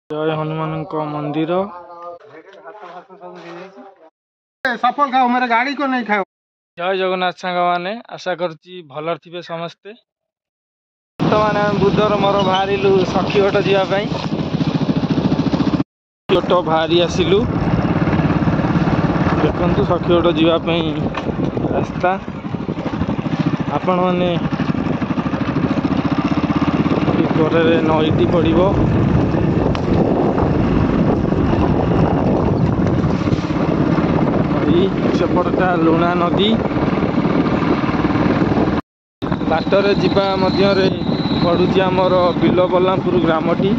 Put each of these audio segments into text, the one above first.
जय हनुमान मंदिर सफल खाओ मेरे गाड़ी को नहीं खाओ। जय जगन्नाथ सांग मैंने आशा करुच्ची भल थे समस्ते। बर्तमान बुधर मोर बाहर सखीघट जावाई घट बाहरी आसलु देखु सखीघट जावाई रास्ता आपण मैंने घरे नईटी पड़ो सेपटा लुणा नदी बाटर जीवा मध्य पड़ुची आमर बिलबल्लापुर ग्रामटी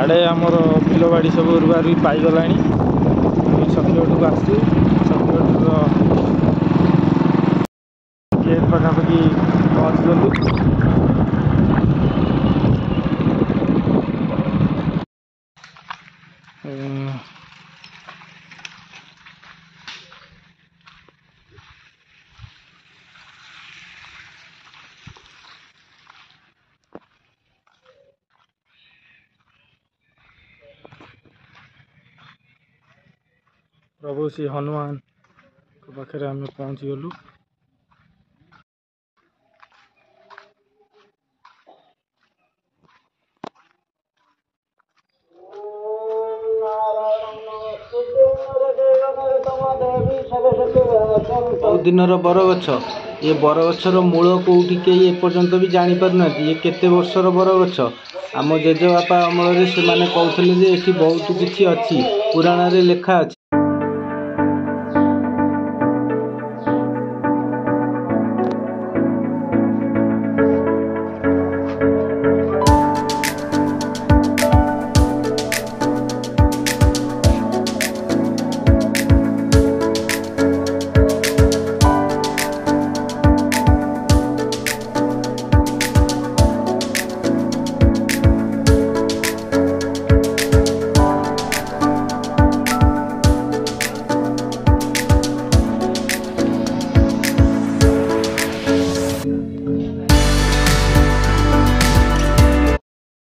आड़े आमर बिलबाड़ी सब रुआ रुई पाईगला सखीघट को आसू सखीघट गेट पाखापाखि पहुँचगलु प्रभु श्री हनुमान के पाखे आम पहुँच गलु। बहुत दिन बरगछ ये बरगछर मूल कौटी कई एपर्यंत भी जापर ना ये केते वर्षर बरगछ आम जेजेबापा अमल से कहते ये बहुत किसी अच्छी पुराण रे लेखा अच्छी।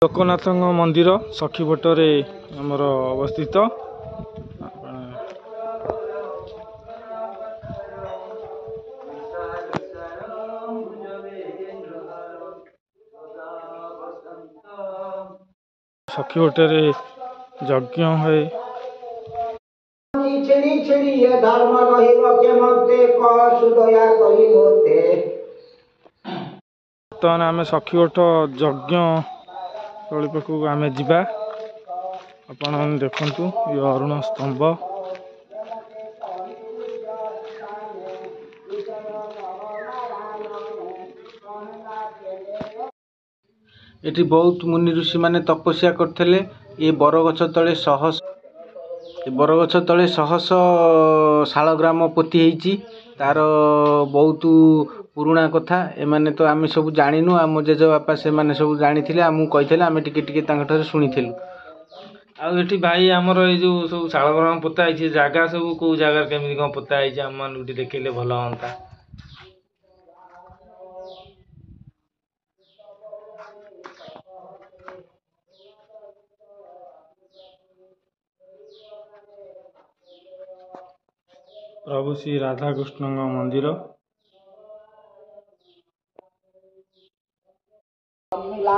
लोकनाथ मंदिर सखीघटे आमर अवस्थित सखीघटे यज्ञ है बर्तमान आम सखीघट यज्ञ स्थली पाखक आम जा आपण देखु ये अरुण स्तंभ ये बहुत मुनि ऋषि माने तपस्या करते ये बरगछ तले सहस शालग्राम पोती होती तार बहुत पुराणा कथा एमाने तो आम सब जानिनु आम जेजेबापा से माने सब जानी आमको कही आम टे शुणी आठी भाई आमर ये जो सब शालग्राम पोता है जगह सब कौ जगार केमी कौन पोता है आम मान देखले भल हाँ। प्रभु श्री राधाकृष्ण मंदिर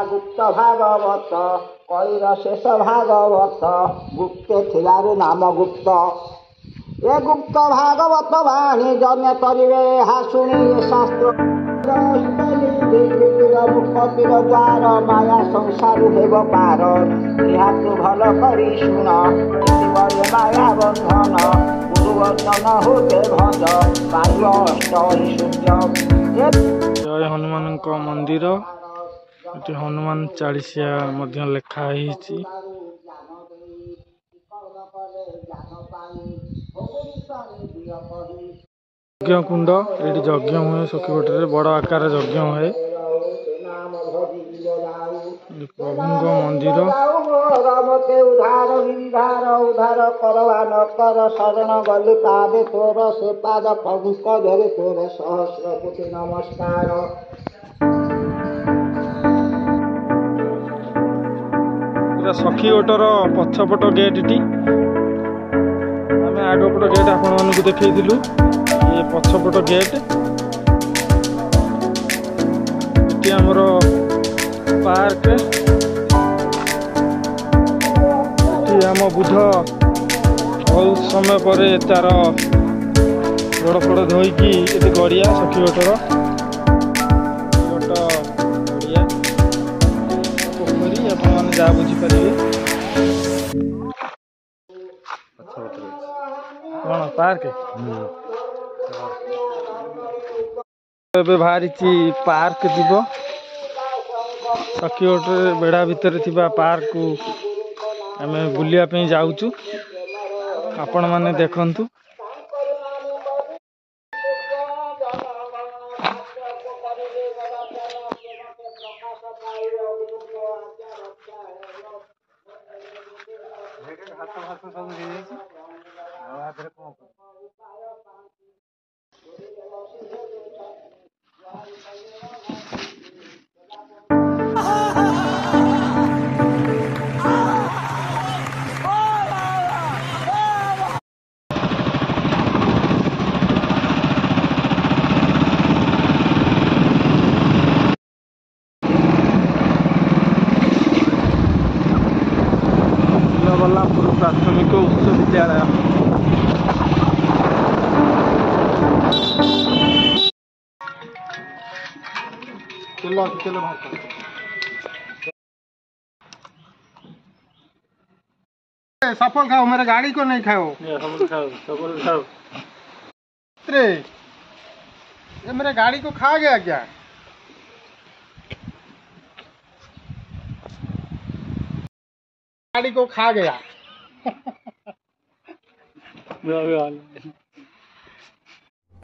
गुप्त भागवत कईर शेष भागवत गुप्त थिलारु नाम गुप्त ये गुप्त भागवत वाणी जमे करिवे हा शुणी शास्त्र मुखतिर द्वार माया संसार हेब पार यहाँ भल करी शुण माया बंधन गुरुवचन होते भज पाइब अष्ट ऐश्वर्य। जय हनुमान मंदिर ये हनुमान चालीसा लेखा यज्ञ कुंड ये यज्ञ हुए सखीघटे बड़ आकार यज्ञ हुए प्रभु मंदिर उधार उधार करवा न कर शरण गली पादे तोर से पाद पंकज तोर सहस्र कोटि नमस्कार ଏଇଟା ସଖୀଗୋଟର ପଛପଟ ଗେଟ୍ଟି। ଆମେ ଆଗପଟ ଗେଟ୍ ଆପଣମାନଙ୍କୁ ଦେଖେଇଥିଲୁ, ଇଏ ପଛପଟ ଗେଟ୍। ଏଠି ଆମର ପାର୍କ, ଏଠି ଆମ ବୁଧ ବହୁତ ସମୟ ପରେ ତାର ଗୋଡ଼ ଫୋଡ଼ ଧୋଇକି ଏଠି ଗଡ଼ିଆ ସଖୀଗୋଟର ଗଡ଼ିଆ ପୋଖରୀ ଆପଣମାନେ ଯାହା ବୁଝିପାରିବେ। କ'ଣ ପାର୍କ? ଏବେ ବାହାରିଛି ପାର୍କ ଯିବ। ସଖୀଗୋଟରେ ବେଢ଼ା ଭିତରେ ଥିବା ପାର୍କକୁ ଆମେ ବୁଲିବା ପାଇଁ ଯାଉଛୁ, ଆପଣମାନେ ଦେଖନ୍ତୁ। ବଲ୍ଲାମପୁର ପ୍ରାଥମିକ ଉଚ୍ଚ ବିଦ୍ୟାଳୟ। सफल खाओ, मेरे गाड़ी को नहीं खाओ। ये मेरे गाड़ी को खा गया क्या? गाड़ी को खा गया।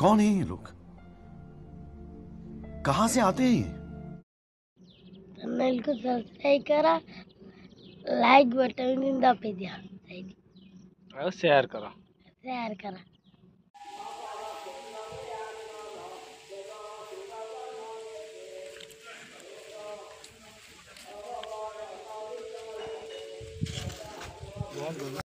कौन है ये लोग? कहां से आते हैं ये? चैनल को सब्सक्राइब करा, लाइक बटन दबा दिया, शेयर करो। शेयर करा।